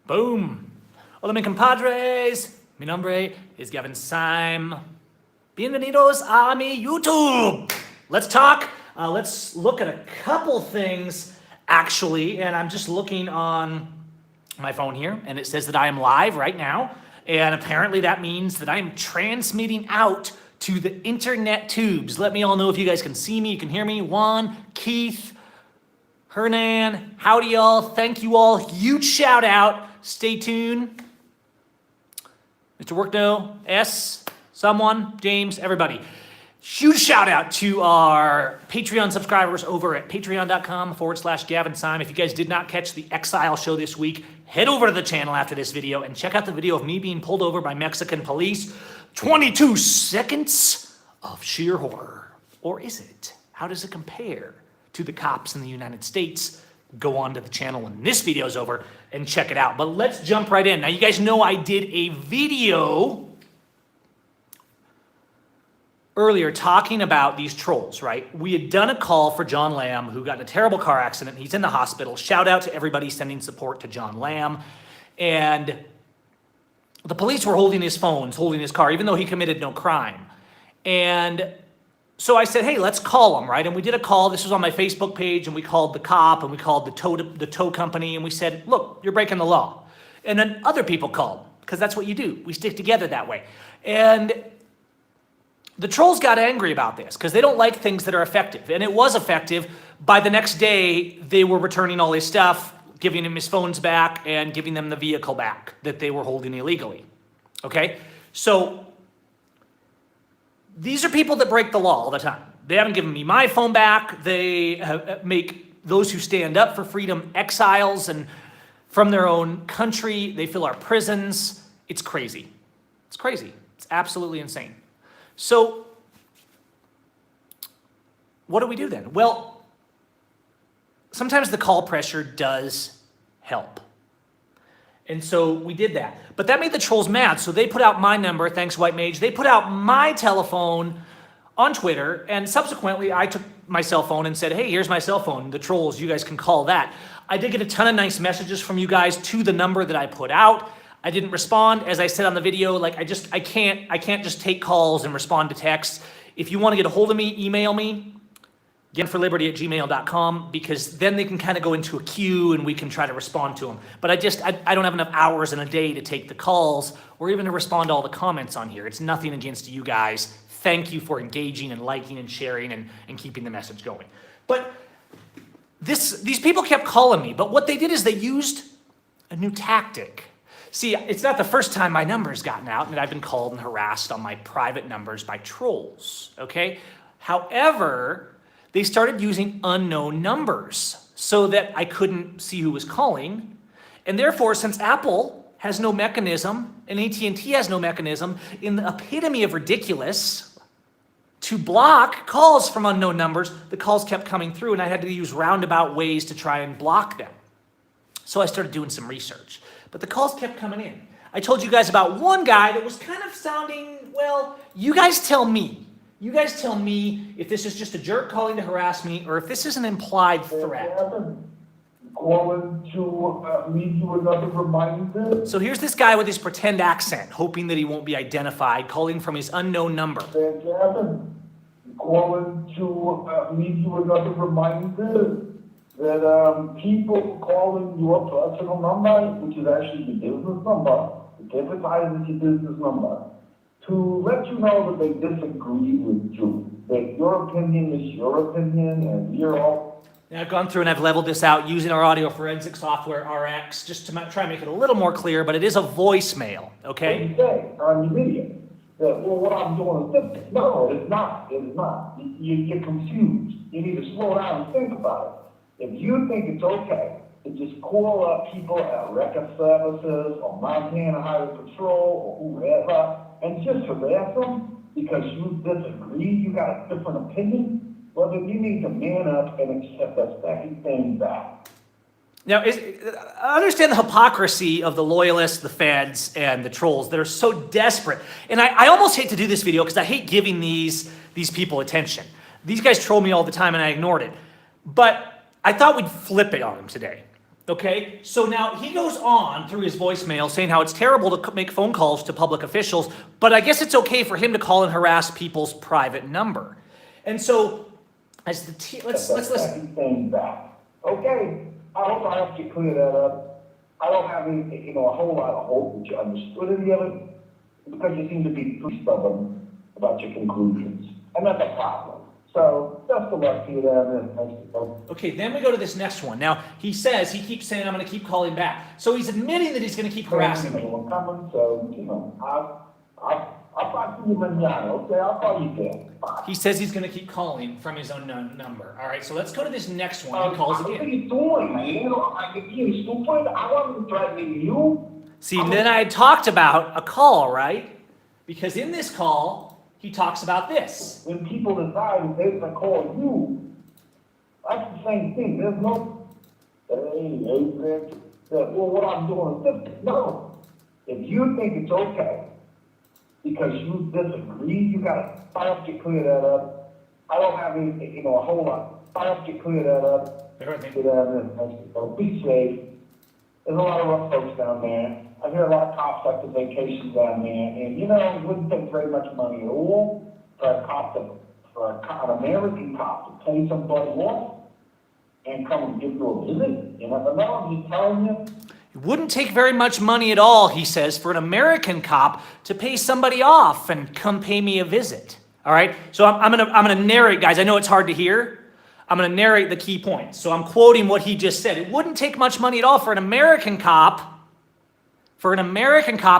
Boom. Hola, mi compadres. Mi nombre is Gavin Syme. Bienvenidos a mi YouTube. Let's talk. Let's look at a couple things, actually. And I'm just looking on my phone here, and it says that I am live right now. And apparently that means that I am transmitting out to the internet tubes. Let me all know if you guys can see me, you can hear me. Juan, Keith, Hernan, howdy y'all. Thank you all. Huge shout out. Stay tuned. Mr. Workno, S, someone, James, everybody. Huge shout out to our Patreon subscribers over at patreon.com/Gavin Syme. If you guys did not catch the Exile show this week, head over to the channel after this video and check out the video of me being pulled over by Mexican police. 22 seconds of sheer horror. Or is it? How does it compare to the cops in the United States? Go on to the channel when this video is over and check it out. But let's jump right in. Now, you guys know I did a video earlier talking about these trolls, right? We had done a call for John Lamb, who got in a terrible car accident. He's in the hospital. Shout out to everybody sending support to John Lamb. And the police were holding his phones, holding his car, even though he committed no crime. And so I said, hey, let's call him, right? And we did a call. This was on my Facebook page, and we called the cop, and we called the tow company, and we said, look, you're breaking the law. And then other people called, because that's what you do. We stick together that way. And the trolls got angry about this, because they don't like things that are effective. And it was effective. By the next day, they were returning all his stuff, giving him his phones back, and giving them the vehicle back that they were holding illegally. Okay? So these are people that break the law all the time. They haven't given me my phone back. They make those who stand up for freedom exiles and from their own country. They fill our prisons. It's crazy. It's crazy. It's absolutely insane. So what do we do then? Well, sometimes the call pressure does help. And so we did that. But that made the trolls mad. So they put out my number, thanks White Mage. They put out my telephone on Twitter. And subsequently, I took my cell phone and said, hey, here's my cell phone. The trolls, you guys can call that. I did get a ton of nice messages from you guys to the number that I put out. I didn't respond. As I said on the video, like I can't just take calls and respond to texts. If you want to get a hold of me, email me. GavinForLiberty@gmail.com, because then they can kind of go into a queue and we can try to respond to them. But I don't have enough hours in a day to take the calls or even to respond to all the comments on here. It's nothing against you guys. Thank you for engaging and liking and sharing and keeping the message going. But these people kept calling me, but what they did is they used a new tactic. See, it's not the first time my number's gotten out and I've been called and harassed on my private numbers by trolls, okay? However, they started using unknown numbers so that I couldn't see who was calling. And therefore, since Apple has no mechanism and AT&T has no mechanism, in the epitome of ridiculous, to block calls from unknown numbers, the calls kept coming through and I had to use roundabout ways to try and block them. So I started doing some research, but the calls kept coming in. I told you guys about one guy that was kind of sounding, well, you guys tell me. You guys tell me if this is just a jerk calling to harass me or if this is an implied threat. Calling to leave you another reminder. So here's this guy with his pretend accent, hoping that he won't be identified, calling from his unknown number. Gavin, calling to leave you another reminder that people calling your personal number, which is actually your business number, it advertises your business number, to let you know that they disagree with you. That your opinion is your opinion, and you're all. Now I've gone through and I've leveled this out using our audio forensic software, RX, just to try and make it a little more clear, but it is a voicemail, okay? You say on your video that, well, what I'm doing is this. No, it's not. It is not. You're confused. You need to slow down and think about it. If you think it's okay to just call up people at record services or Montana Highway Patrol or whoever and just harass them because you disagree, you got a different opinion, well, then you need to man up and accept that second thing back. Now, I understand the hypocrisy of the loyalists, the feds, and the trolls that are so desperate. And I almost hate to do this video because I hate giving these people attention. These guys troll me all the time and I ignored it. But I thought we'd flip it on them today. Okay, so now he goes on through his voicemail saying how it's terrible to make phone calls to public officials, but I guess it's okay for him to call and harass people's private number. And so, as the let's listen. He's saying that. Okay, I hope I helped you clear that up. I don't have any, a whole lot of hope that you understood any of it, because you seem to be pretty stubborn about your conclusions, and that's a problem. So, best of luck to you there in Mexico. Okay, then we go to this next one. Now, he keeps saying, I'm going to keep calling back. So he's admitting that he's going to keep harassing me. I'm coming, so, I'll talk to you mañana, okay? I'll call you again. Bye. He says he's going to keep calling from his own number. All right, so let's go to this next one. He calls What are again. you doing, man? Are you being stupid? I wasn't threatening you. See, then I talked about a call, right? Because in this call, he talks about this. When people decide that they're gonna call you, that's the same thing. There's no, well, what I'm doing is this. No. If you think it's okay, because you disagree, you gotta, I have to clear that up. I don't have any, a whole lot. I have to clear that up. Be safe. There's a lot of rough folks down there. I hear a lot of cops like to vacation down there, and it wouldn't take very much money at all for an American cop to pay somebody off and come and give you a visit. You never know, I'm just telling you. It wouldn't take very much money at all, he says, for an American cop to pay somebody off and come pay me a visit. All right, so I'm gonna narrate, guys. I know it's hard to hear. I'm gonna narrate the key points. So I'm quoting what he just said. It wouldn't take much money at all for an American cop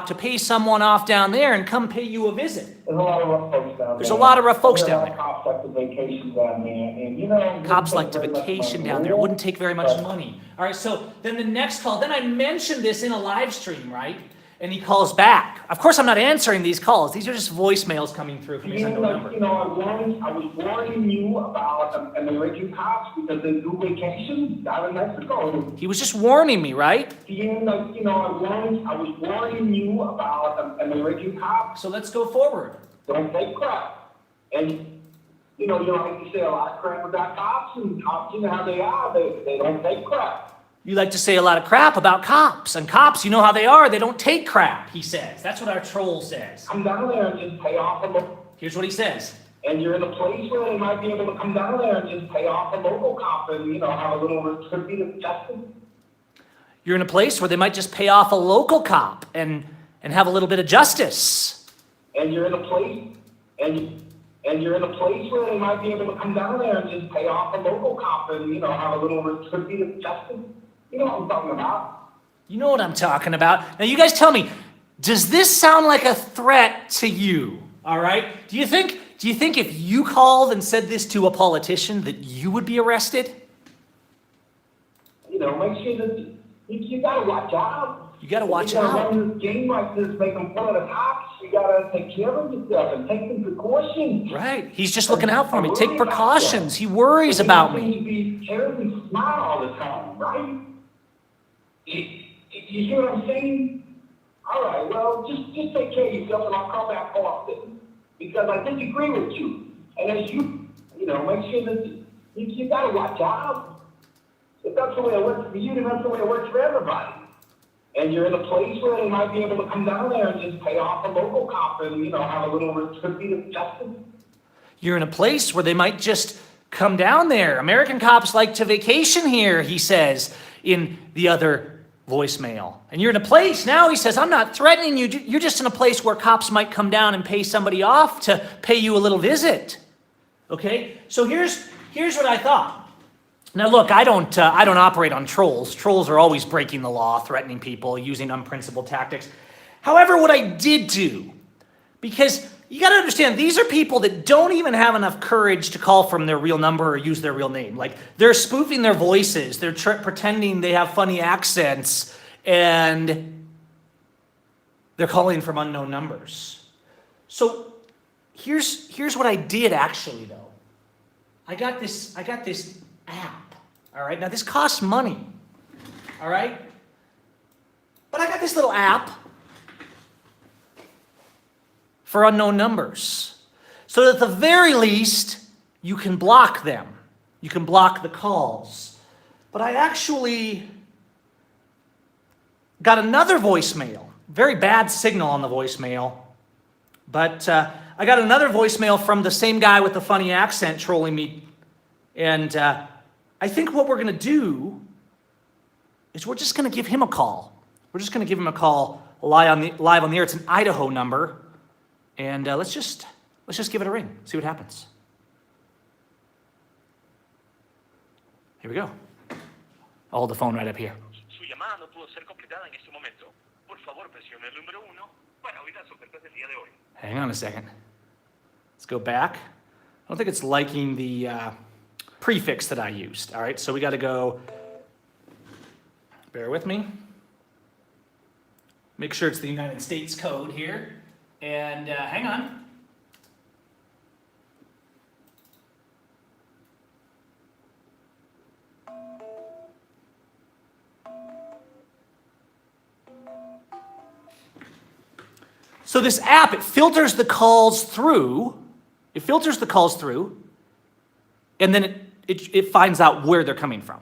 to pay someone off down there and come pay you a visit. There's a lot of rough folks down there. There's a lot of rough folks I hear a down lot of there. Cops like to vacation down there, and Cops like to vacation down there. It wouldn't take very much money. All right, so then the next call, then I mentioned this in a live stream, right? And he calls back. Of course, I'm not answering these calls. These are just voicemails coming through from his unknown number. I was warning you about American cops because they do vacations down in Mexico. He was just warning me, right? I was warning you about American cops. So let's go forward. Don't take crap. And, you like to say a lot of crap about cops, and cops, how they are. They don't take crap. You like to say a lot of crap about cops, and cops, you know how they are, they don't take crap, he says. That's what our troll says. Come down there and just pay off a local. Here's what he says. And you're in a place where they might be able to come down there and just pay off a local cop and, have a little retributive justice. You're in a place where they might just pay off a local cop and have a little bit of justice. And you're in a place, and you're in a place where they might be able to come down there and just pay off a local cop and, have a little retributive justice. You know what I'm talking about. You know what I'm talking about. Now, you guys tell me, does this sound like a threat to you? All right? Do you think if you called and said this to a politician that you would be arrested? Make sure that you gotta watch out. You gotta watch out. out. Run this game like this, making fun of the cops. You gotta take care of yourself and take the precautions. Right. He's just looking out for me. Take precautions. He worries about me. You be terribly smart all the time, right? You hear what I'm saying? All right, well, just take care of yourself, and I'll come back often because I disagree with you. And as you make sure that you gotta watch out. If that's the way it works for you, then that's the way it works for everybody. And you're in a place where they might be able to come down there and just pay off a local cop and have a little retributive justice. You're in a place where they might just come down there. American cops like to vacation here, he says in the other voicemail. And you're in a place now, he says, I'm not threatening you. You're just in a place where cops might come down and pay somebody off to pay you a little visit. Okay? So here's what I thought. Now look, I don't operate on trolls. Trolls are always breaking the law, threatening people, using unprincipled tactics. However, what I did do, because you got to understand, these are people that don't even have enough courage to call from their real number or use their real name. Like, they're spoofing their voices. They're pretending they have funny accents, and they're calling from unknown numbers. So here's what I did actually, though. I got this app, all right? Now, this costs money, all right? But I got this little app for unknown numbers, so that at the very least, you can block them. You can block the calls. But I actually got another voicemail. Very bad signal on the voicemail. But I got another voicemail from the same guy with the funny accent trolling me. And I think what we're going to do is we're just going to give him a call. We're just going to give him a call live on the air. It's an Idaho number. And let's just give it a ring. See what happens. Here we go. I'll hold the phone right up here. Su llamada no pudo ser completada en este momento. Por favor, presione el número 1 para oír las ofertas del día de hoy. Hang on a second. Let's go back. I don't think it's liking the prefix that I used. All right, so we got to go. Bear with me. Make sure it's the United States code here. And hang on. So this app, it filters the calls through. It filters the calls through, and then it finds out where they're coming from.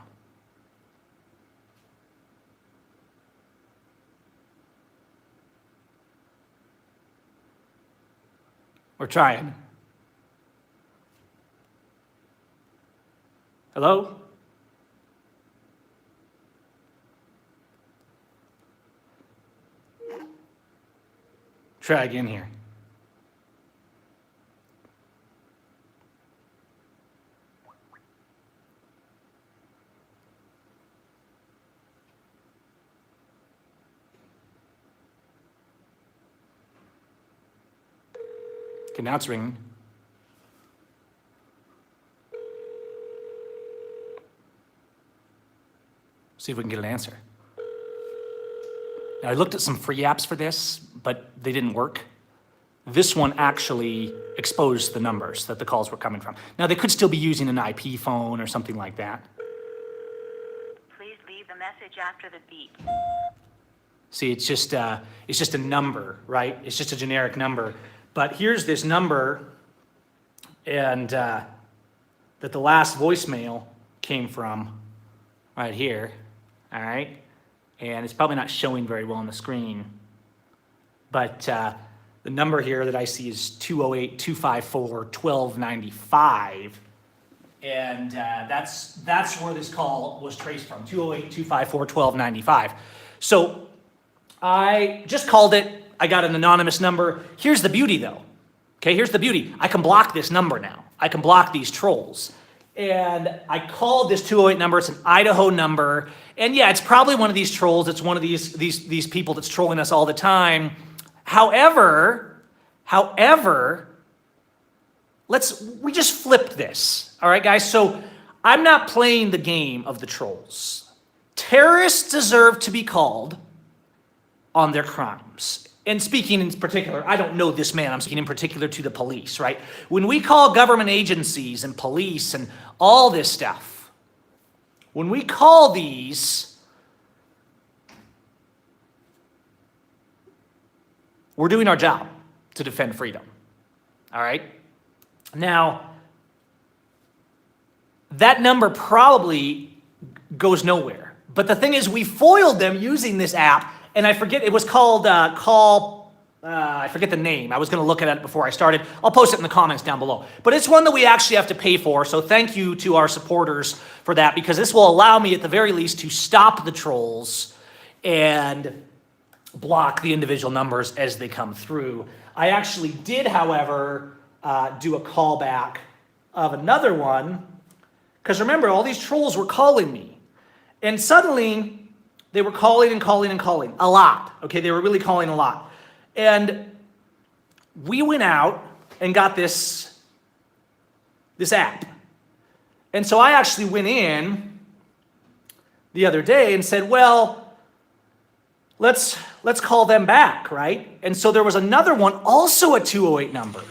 We're trying. Hello? Try again here. Okay, now it's ringing. See if we can get an answer. Now, I looked at some free apps for this, but they didn't work. This one actually exposed the numbers that the calls were coming from. Now, they could still be using an IP phone or something like that. Please leave the message after the beep. See, it's just a number, right? It's just a generic number. But here's this number, and that the last voicemail came from right here, all right? And it's probably not showing very well on the screen. But the number here that I see is 208-254-1295. And that's where this call was traced from, 208-254-1295. So I just called it. I got an anonymous number. Here's the beauty, though. Okay, here's the beauty. I can block this number now. I can block these trolls. And I called this 208 number. It's an Idaho number. And yeah, it's probably one of these trolls. It's one of these people that's trolling us all the time. However, we just flipped this. All right, guys? So I'm not playing the game of the trolls. Terrorists deserve to be called on their crimes. And speaking in particular, I don't know this man, I'm speaking in particular to the police, right? When we call government agencies and police and all this stuff, when we call these, we're doing our job to defend freedom, all right? Now, that number probably goes nowhere. But the thing is, we foiled them using this app. And I forget, it was called I forget the name. I was going to look at it before I started. I'll post it in the comments down below. But it's one that we actually have to pay for. So thank you to our supporters for that, because this will allow me at the very least to stop the trolls and block the individual numbers as they come through. I actually did, however, do a callback of another one, because remember, all these trolls were calling me. And suddenly, they were calling and calling and calling a lot. Okay, they were really calling a lot. And we went out and got this app. And so I actually went in the other day and said, well, let's call them back, right? And so there was another one, also a 208 number,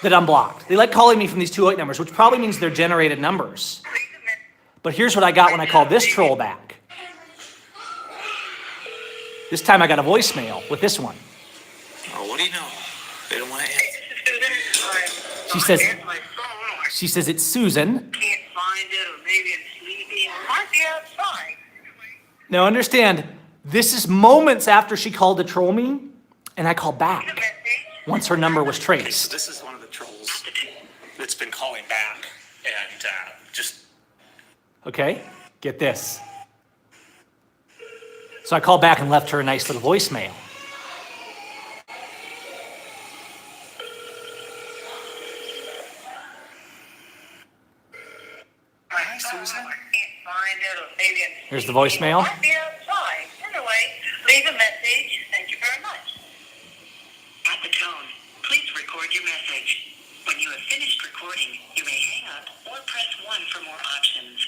that unblocked. They like calling me from these 208 numbers, which probably means they're generated numbers. But here's what I got when I called this troll back. This time I got a voicemail with this one. Oh, what do you know? They don't want to answer. She says it's Susan. Can't find it, or maybe I'm sleeping. Might be outside. Now understand, this is moments after she called to troll me, and I called back once her number was So traced. this is one of the trolls that's been calling back and just Okay, get this. So I called back and left her a nice little voicemail. Hi, Susan. Here's the voicemail. Anyway, leave a message. Thank you very much. At the tone, please record your message. When you have finished recording, you may hang up or press 1 for more options.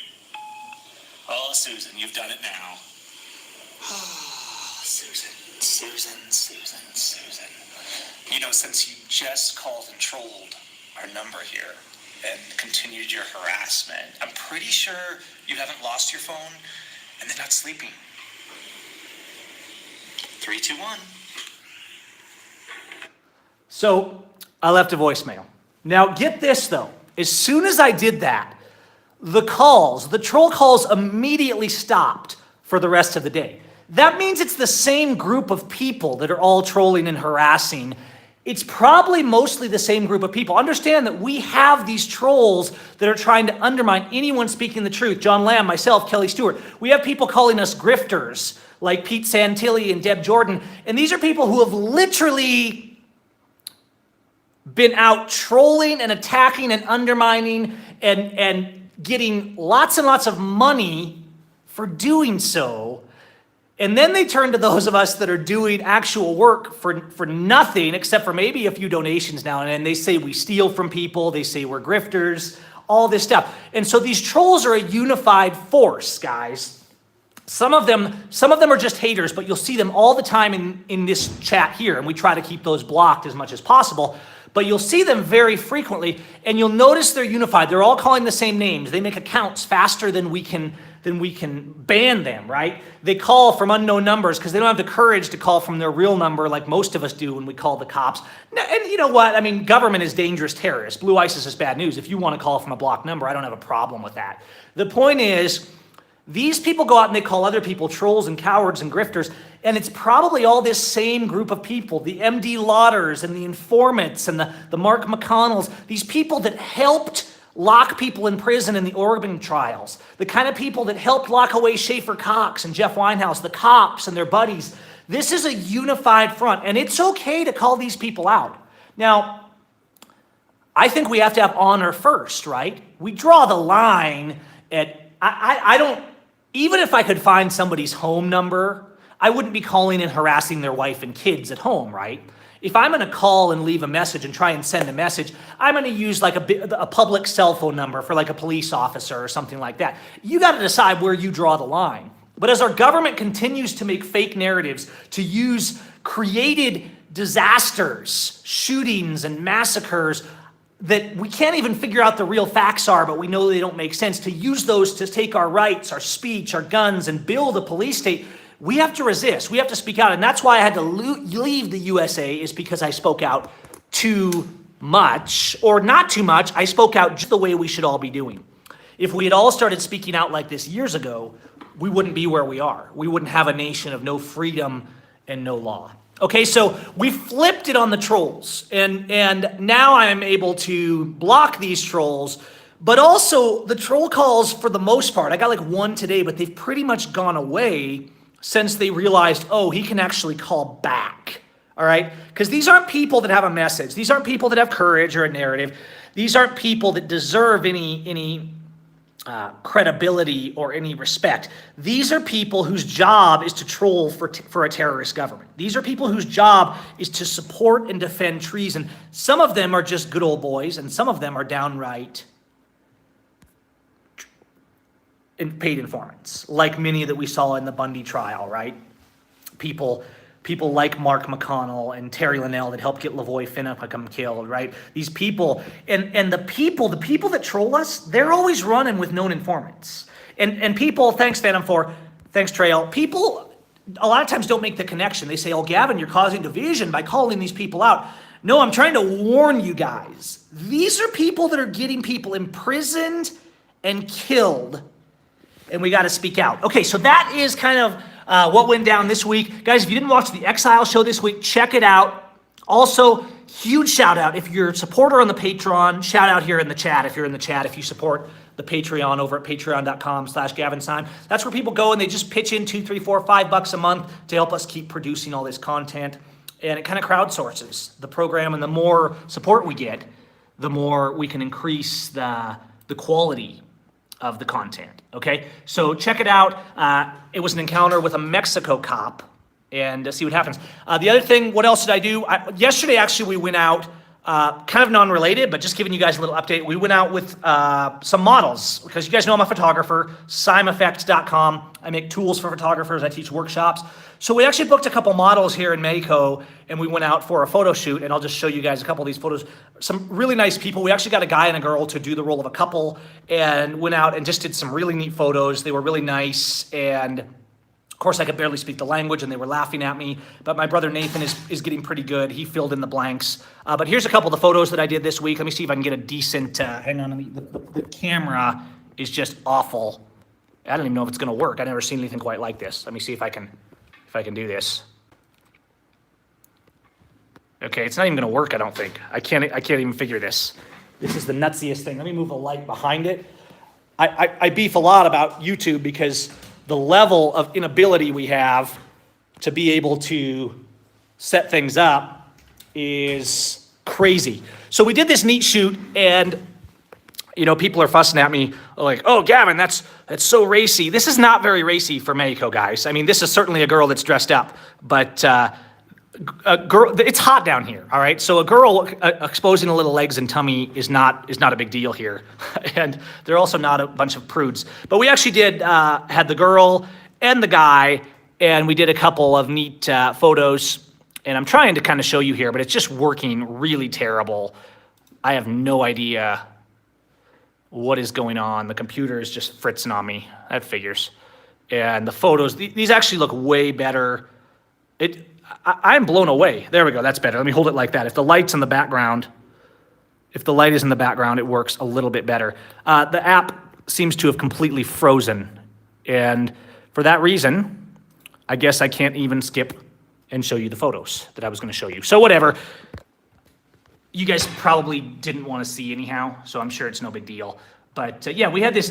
Oh, Susan, you've done it now. Susan, Susan, Susan, Susan. You know, since you just called and trolled our number here and continued your harassment, I'm pretty sure you haven't lost your phone and they're not sleeping. 3, 2, 1. So I left a voicemail. Now get this though, as soon as I did that, the troll calls immediately stopped for the rest of the day. That means it's the same group of people that are all trolling and harassing. It's probably mostly the same group of people. Understand that we have these trolls that are trying to undermine anyone speaking the truth. John Lamb, myself, Kelly Stewart. We have people calling us grifters, like Pete Santilli and Deb Jordan. And these are people who have literally been out trolling and attacking and undermining and getting lots and lots of money for doing so. And then they turn to those of us that are doing actual work for nothing, except for maybe a few donations now and then. They say we steal from people. They say we're grifters, all this stuff. And so these trolls are a unified force, guys. Some of them are just haters, but you'll see them all the time in this chat here. And we try to keep those blocked as much as possible. But you'll see them very frequently, and you'll notice they're unified. They're all calling the same names. They make accounts faster than we can ban them, right? They call from unknown numbers because they don't have the courage to call from their real number like most of us do when we call the cops. And you know what? I mean, government is dangerous terrorists. Blue ISIS is bad news. If you want to call from a blocked number, I don't have a problem with that. The point is, these people go out and they call other people trolls and cowards and grifters, and it's probably all this same group of people, the MD Lauders and the informants and the Mark McConnells, these people that helped lock people in prison in the Oregon trials, the kind of people that helped lock away Schaefer Cox and Jeff Winehouse, the cops and their buddies. This is a unified front, and it's okay to call these people out. Now, I think we have to have honor first, right? We draw the line at, I don't, even if I could find somebody's home number, I wouldn't be calling and harassing their wife and kids at home, right? If I'm gonna call and leave a message and try and send a message, I'm gonna use like a public cell phone number for like a police officer or something like that. You gotta decide where you draw the line. But as our government continues to make fake narratives, to use created disasters, shootings and massacres that we can't even figure out the real facts are, but we know they don't make sense, to use those to take our rights, our speech, our guns, and build a police state, we have to resist. We have to speak out. And that's why I had to leave the USA, is because I spoke out too much, or not too much. I spoke out just the way we should all be doing. If we had all started speaking out like this years ago, we wouldn't be where we are. We wouldn't have a nation of no freedom and no law. Okay, so we flipped it on the trolls, and now I'm able to block these trolls, but also the troll calls, for the most part, I got like one today, but they've pretty much gone away since they realized, oh, he can actually call back, all right? Because these aren't people that have a message. These aren't people that have courage or a narrative. These aren't people that deserve any credibility or any respect. These are people whose job is to troll for a terrorist government. These are people whose job is to support and defend treason. Some of them are just good old boys, and some of them are downright paid informants, like many that we saw in the Bundy trial, right? People like Mark McConnell and Terry Linnell that helped get Lavoy Finnecum killed, right? These people, and the people that troll us, they're always running with known informants. And people, thanks Phantom 4, thanks Trail, people a lot of times don't make the connection. They say, oh, Gavin, you're causing division by calling these people out. No, I'm trying to warn you guys. These are people that are getting people imprisoned and killed and we got to speak out. Okay, so that is kind of what went down this week. Guys, if you didn't watch the Exile show this week, check it out. Also, huge shout out. If you're a supporter on the Patreon, shout out here in the chat. If you're in the chat, if you support the Patreon over at patreon.com/GavinSime. That's where people go and they just pitch in $2, $3, $4, $5 a month to help us keep producing all this content. And it kind of crowdsources the program, and the more support we get, the more we can increase the quality of the content, okay? So check it out. It was an encounter with a Mexico cop, and see what happens. The other thing, what else did I do? Yesterday, actually, we went out, kind of non-related, but just giving you guys a little update. We went out with some models, because you guys know I'm a photographer, SimeEffects.com. I make tools for photographers. I teach workshops. So we actually booked a couple models here in Mexico, and we went out for a photo shoot, and I'll just show you guys a couple of these photos. Some really nice people. We actually got a guy and a girl to do the role of a couple, and went out and just did some really neat photos. They were really nice, and of course, I could barely speak the language, and they were laughing at me, but my brother Nathan is getting pretty good. He filled in the blanks. But here's a couple of the photos that I did this week. Let me see if I can get a decent, hang on, the camera is just awful. I don't even know if it's gonna work. I've never seen anything quite like this. Let me see if I can do this. Okay, it's not even gonna work, I don't think. I can't even figure this. This is the nutsiest thing. Let me move the light behind it. I beef a lot about YouTube because the level of inability we have to be able to set things up is crazy. So we did this neat shoot, and people are fussing at me like, "Oh, Gavin, that's so racy." This is not very racy for Mexico, guys. I mean, this is certainly a girl that's dressed up, but a girl, it's hot down here, all right? So a girl exposing a little legs and tummy is not a big deal here. And they're also not a bunch of prudes. But we actually did, had the girl and the guy, and we did a couple of neat photos. And I'm trying to kind of show you here, but it's just working really terrible. I have no idea what is going on. The computer is just fritzing on me. That figures. And the photos, these actually look way better. I'm blown away. There we go, that's better. Let me hold it like that. If the light's in the background, if the light is in the background, it works a little bit better. The app seems to have completely frozen. And for that reason, I guess I can't even skip and show you the photos that I was gonna show you. So whatever. You guys probably didn't want to see anyhow, so I'm sure it's no big deal. But yeah, we had this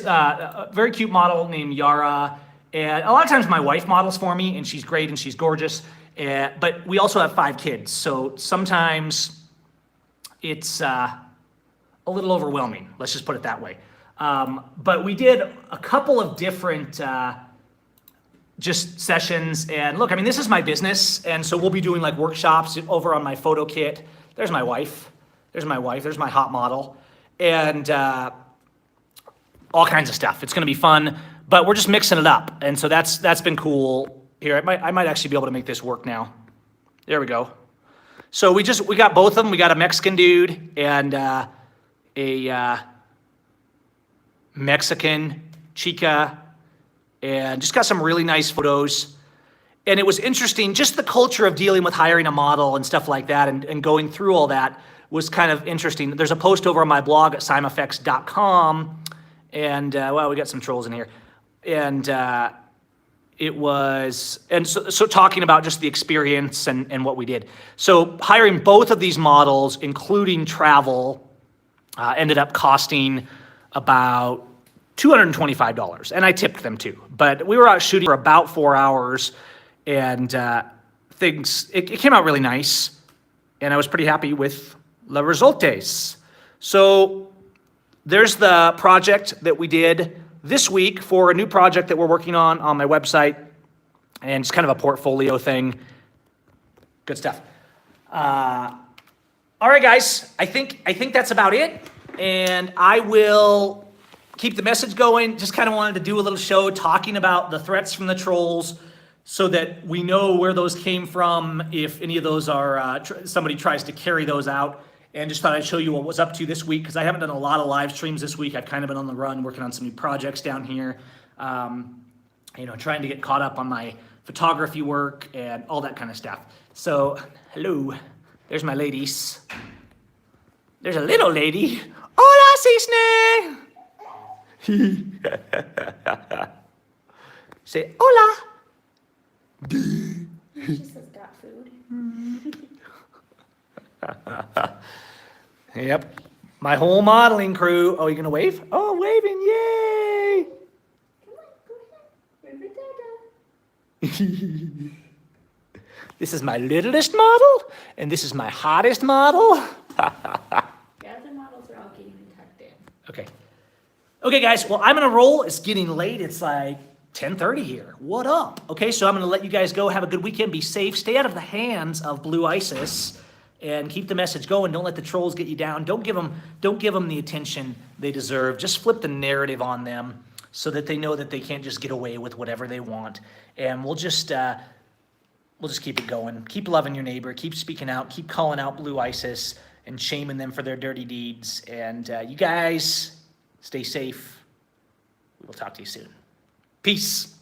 very cute model named Yara. And a lot of times my wife models for me, and she's great and she's gorgeous. But we also have 5 kids, so sometimes it's a little overwhelming. Let's just put it that way. But we did a couple of different just sessions. And look, I mean, this is my business, and so we'll be doing like workshops over on my photo kit. There's my wife. There's my hot model. And all kinds of stuff. It's gonna be fun, but we're just mixing it up. And so that's been cool. Here, I might actually be able to make this work now. There we go. So we got both of them. We got a Mexican dude and a Mexican chica, and just got some really nice photos. And it was interesting, just the culture of dealing with hiring a model and stuff like that, and going through all that was kind of interesting. There's a post over on my blog at SimeEffects.com, and well, we got some trolls in here. And it was, and so talking about just the experience and what we did. So hiring both of these models, including travel, ended up costing about $225, and I tipped them too. But we were out shooting for about 4 hours, and it came out really nice, and I was pretty happy with the resultes. So there's the project that we did this week for a new project that we're working on my website, and it's kind of a portfolio thing. Good stuff. All right, guys, I think that's about it, and I will keep the message going. Just kind of wanted to do a little show talking about the threats from the trolls, so that we know where those came from, if any of those are somebody tries to carry those out. And just thought I'd show you what was up to this week, because I haven't done a lot of live streams this week. I've kind of been on the run, working on some new projects down here, trying to get caught up on my photography work and all that kind of stuff. So, hello, there's my ladies. There's a little lady. Hola, Cisne! Say hola. She says got food. Yep. My whole modeling crew. Oh, you gonna wave? Oh, waving! Yay! Come on, go ahead. Wave it, This is my littlest model, and this is my hottest model. The other models are all getting tucked in. Okay. Okay, guys. Well, I'm gonna roll. It's getting late. It's like 10:30 here. What up? Okay, so I'm gonna let you guys go. Have a good weekend. Be safe. Stay out of the hands of Blue ISIS, and keep the message going. Don't let the trolls get you down. Don't give them the attention they deserve. Just flip the narrative on them so that they know that they can't just get away with whatever they want. And we'll just keep it going. Keep loving your neighbor. Keep speaking out. Keep calling out Blue ISIS and shaming them for their dirty deeds. And you guys, stay safe. We will talk to you soon. Peace.